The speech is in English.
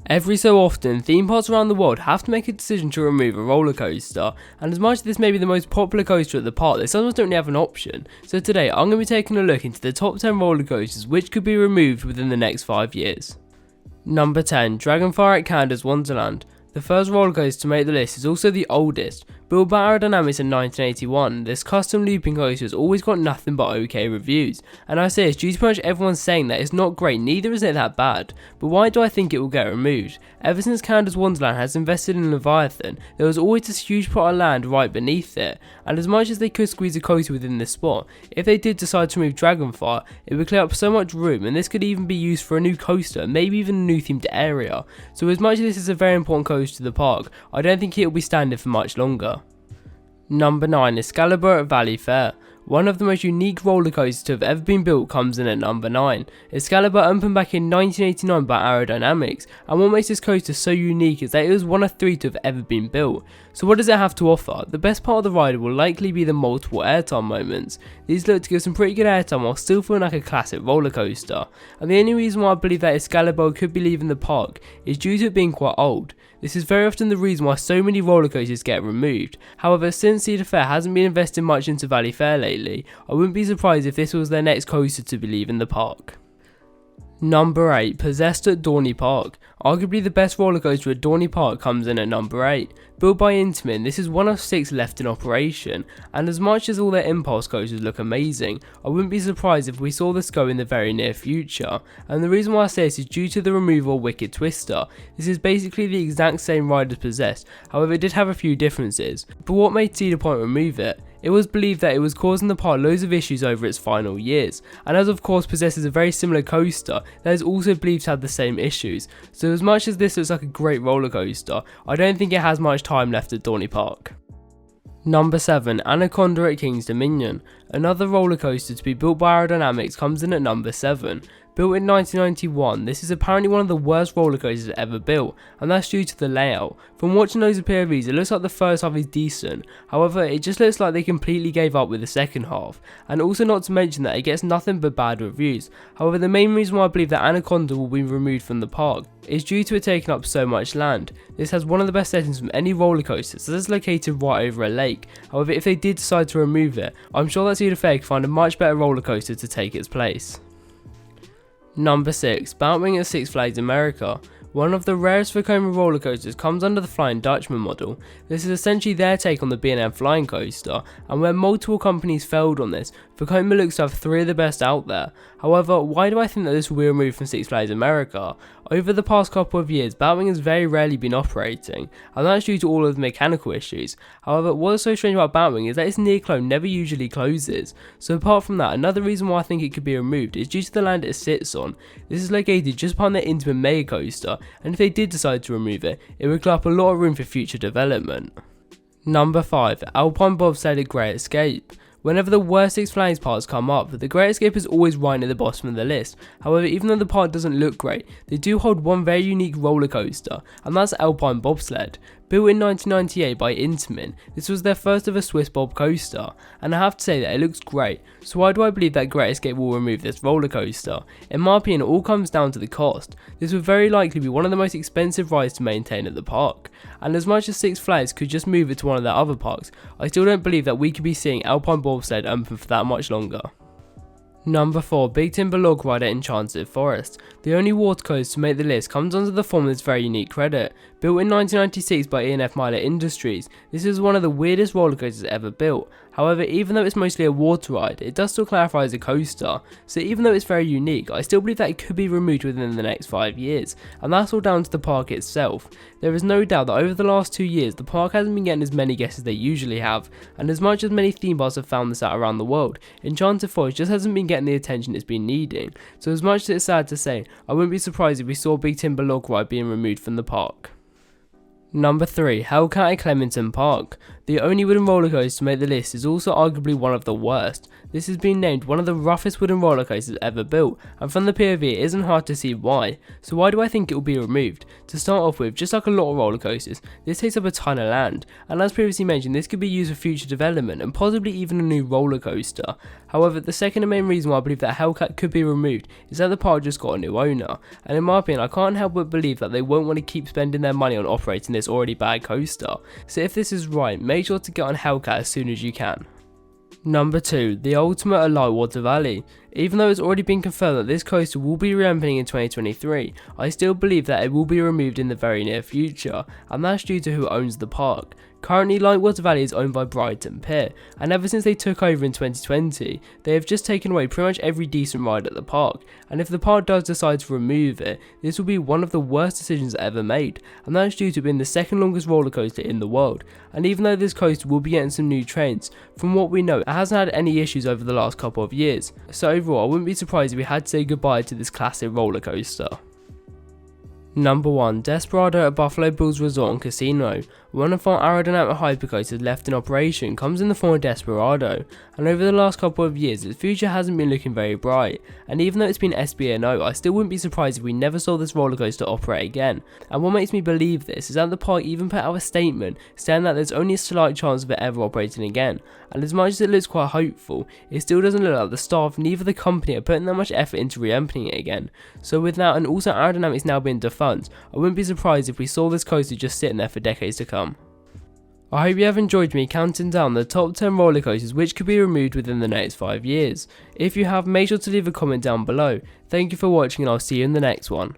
Every so often, theme parks around the world have to make a decision to remove a roller coaster, and as much as this may be the most popular coaster at the park, they sometimes don't really have an option. So today, I'm going to be taking a look into the top 10 roller coasters which could be removed within the next 5 years. Number 10. Dragonfire at Canada's Wonderland. The first roller coaster to make the list is also the oldest. Built by Aerodynamics in 1981, this custom looping coaster has always got nothing but okay reviews, and I say it's due to pretty much everyone saying that it's not great, neither is it that bad. But why do I think it will get removed? Ever since Canada's Wonderland has invested in Leviathan, there was always this huge plot of land right beneath it, and as much as they could squeeze a coaster within this spot, if they did decide to remove Dragonfire, it would clear up so much room, and this could even be used for a new coaster, maybe even a new themed area. So as much as this is a very important coaster to the park, I don't think it will be standing for much longer. Number 9. Excalibur at Valley Fair. One of the most unique roller coasters to have ever been built comes in at number 9. Excalibur opened back in 1989 by Aerodynamics, and what makes this coaster so unique is that it was one of 3 to have ever been built. So what does it have to offer? The best part of the ride will likely be the multiple airtime moments. These look to give some pretty good airtime while still feeling like a classic roller coaster, and the only reason why I believe that Excalibur could be leaving the park is due to it being quite old. This is very often the reason why so many roller coasters get removed. However, since Cedar Fair hasn't been investing much into Valley Fair lately, I wouldn't be surprised if this was their next coaster to be leaving the park. Number 8. Possessed at Dorney Park. Arguably the best roller coaster at Dorney Park comes in at number 8. Built by Intamin, this is one of 6 left in operation, and as much as all their impulse coasters look amazing, I wouldn't be surprised if we saw this go in the very near future, and the reason why I say this is due to the removal of Wicked Twister. This is basically the exact same ride as Possessed, however it did have a few differences, but what made Cedar Point remove it? It was believed that it was causing the park loads of issues over its final years, and as of course Possessed is a very similar coaster that is also believed to have the same issues, so as much as this looks like a great roller coaster, I don't think it has much time left at Dorney Park. Number 7. Anaconda at King's Dominion. Another roller coaster to be built by Aerodynamics comes in at number 7. Built in 1991, this is apparently one of the worst roller coasters ever built, and that's due to the layout. From watching those POVs, it looks like the first half is decent, however it just looks like they completely gave up with the second half, and also not to mention that it gets nothing but bad reviews. However, the main reason why I believe that Anaconda will be removed from the park is due to it taking up so much land. This has one of the best settings from any roller coaster, so it's located right over a lake. However, if they did decide to remove it, I'm sure that Cedar Fair could find a much better roller coaster to take its place. Number 6. Batwing at Six Flags America. One of the rarest Vekoma roller coasters comes under the Flying Dutchman model. This is essentially their take on the B&M flying coaster, and where multiple companies failed on this, Vekoma looks to have 3 of the best out there. However, why do I think that this will be removed from Six Flags America? Over the past couple of years, Batwing has very rarely been operating, and that's due to all of the mechanical issues. However, what is so strange about Batwing is that its near clone never usually closes. So apart from that, another reason why I think it could be removed is due to the land it sits on. This is located just behind their Intamin mega coaster, and if they did decide to remove it, it would clear up a lot of room for future development. Number 5. Alpine bobsled at Great Escape. Whenever the worst Six Flags parks come up, the Great Escape is always right at the bottom of the list. However, even though the park doesn't look great, they do hold one very unique roller coaster, and that's Alpine bobsled. Built in 1998 by Intamin, this was their first ever Swiss bob coaster, and I have to say that it looks great. So why do I believe that Great Escape will remove this roller coaster? In my opinion, it all comes down to the cost. This would very likely be one of the most expensive rides to maintain at the park, and as much as Six Flags could just move it to one of their other parks, I still don't believe that we could be seeing Alpine bobsled open for that much longer. Number 4. Big Timber Log Ride at Enchanted Forest. The only water coaster to make the list comes under the form of this very unique credit. Built in 1996 by E&F Miler Industries, this is one of the weirdest roller coasters ever built. However, even though it's mostly a water ride, it does still clarify as a coaster, so even though it's very unique, I still believe that it could be removed within the next 5 years, and that's all down to the park itself. There is no doubt that over the last 2 years, the park hasn't been getting as many guests as they usually have, and as much as many theme parks have found this out around the world, Enchanted Forest just hasn't been getting the attention it's been needing, so as much as it's sad to say, I wouldn't be surprised if we saw Big Timber Log Ride being removed from the park. Number 3, Hellcat at Clementon Park. The only wooden roller coaster to make the list is also arguably one of the worst. This has been named one of the roughest wooden roller coasters ever built, and from the POV it isn't hard to see why. So why do I think it will be removed? To start off with, just like a lot of roller coasters, this takes up a ton of land, and as previously mentioned, this could be used for future development and possibly even a new roller coaster. However, the second and main reason why I believe that Hellcat could be removed is that the park just got a new owner, and in my opinion I can't help but believe that they won't want to keep spending their money on operating this already bad coaster. So if this is right, make sure to get on Hellcat as soon as you can. Number 2, the ultimate at Lightwater Valley. Even though it's already been confirmed that this coaster will be reopening in 2023, I still believe that it will be removed in the very near future, and that's due to who owns the park. Currently, Lightwater Valley is owned by Brighton Pier, and ever since they took over in 2020, they have just taken away pretty much every decent ride at the park, and if the park does decide to remove it, this will be one of the worst decisions ever made, and that is due to being the second longest roller coaster in the world. And even though this coaster will be getting some new trains, from what we know, it hasn't had any issues over the last couple of years, so overall I wouldn't be surprised if we had to say goodbye to this classic roller coaster. Number 1, Desperado at Buffalo Bills Resort and Casino. One of our aerodynamic hypercoasters left in operation comes in the form of Desperado, and over the last couple of years its future hasn't been looking very bright, and even though it's been SBNO, I still wouldn't be surprised if we never saw this roller coaster operate again. And what makes me believe this is that the park even put out a statement saying that there's only a slight chance of it ever operating again, and as much as it looks quite hopeful, it still doesn't look like the staff neither the company are putting that much effort into re-opening it again. So with that and also aerodynamics now being defunct, I wouldn't be surprised if we saw this coaster just sitting there for decades to come. I hope you have enjoyed me counting down the top 10 roller coasters which could be removed within the next 5 years. If you have, make sure to leave a comment down below. Thank you for watching and I'll see you in the next one.